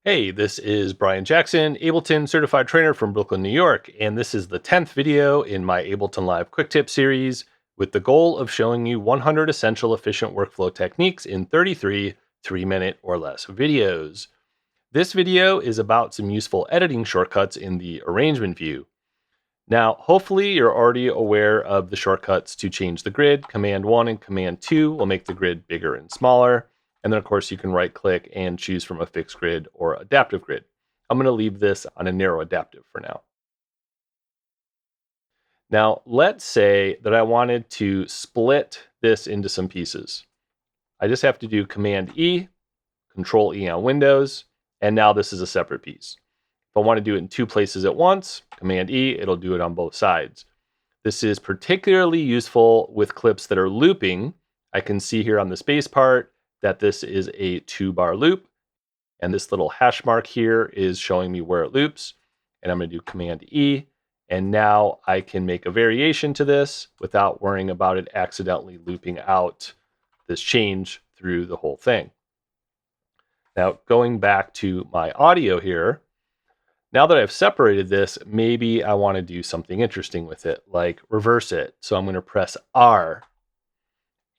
Hey, this is Brian Jackson, Ableton certified trainer from Brooklyn, New York, and this is the 10th video in my Ableton Live QuickTips series with the goal of showing you 100 essential efficient workflow techniques in 33 3-minute or less videos. This video is about some useful editing shortcuts in the arrangement view. Now, hopefully you're already aware of the shortcuts to change the grid. Command 1 and Command 2 will make the grid bigger and smaller. And then, of course, you can right click and choose from a fixed grid or adaptive grid. I'm going to leave this on a narrow adaptive for now. Now, let's say that I wanted to split this into some pieces. I just have to do Command E, Control E on Windows, and now this is a separate piece. If I want to do it in two places at once, Command E, it'll do it on both sides. This is particularly useful with clips that are looping. I can see here on the space part that this is a 2-bar loop, and this little hash mark here is showing me where it loops. And I'm going to do Command E, and now I can make a variation to this without worrying about it accidentally looping out this change through the whole thing. Now, going back to my audio here, now that I've separated this, maybe I want to do something interesting with it, like reverse it. So I'm going to press R.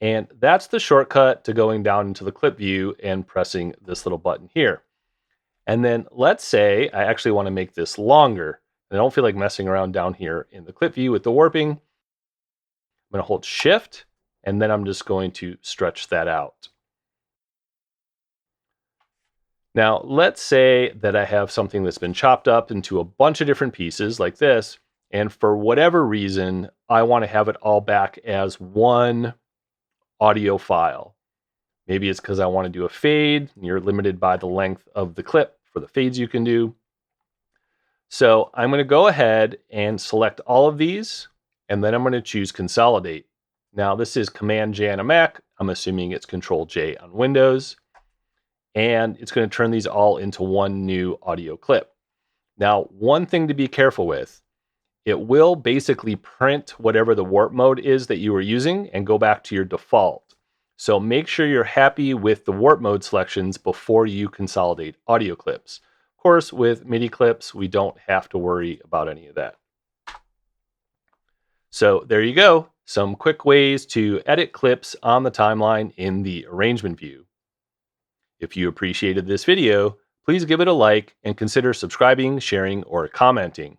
And that's the shortcut to going down into the clip view and pressing this little button here. And then let's say I actually want to make this longer. I don't feel like messing around down here in the clip view with the warping. I'm going to hold Shift, and then I'm just going to stretch that out. Now, let's say that I have something that's been chopped up into a bunch of different pieces like this, and for whatever reason, I want to have it all back as one audio file. Maybe it's because I want to do a fade, and you're limited by the length of the clip for the fades you can do. So I'm going to go ahead and select all of these, and then I'm going to choose Consolidate. Now, this is Command J on a Mac. I'm assuming it's Control J on Windows. And it's going to turn these all into one new audio clip. Now, one thing to be careful with, it will basically print whatever the warp mode is that you were using and go back to your default. So make sure you're happy with the warp mode selections before you consolidate audio clips. Of course, with MIDI clips, we don't have to worry about any of that. So there you go, some quick ways to edit clips on the timeline in the arrangement view. If you appreciated this video, please give it a like and consider subscribing, sharing, or commenting.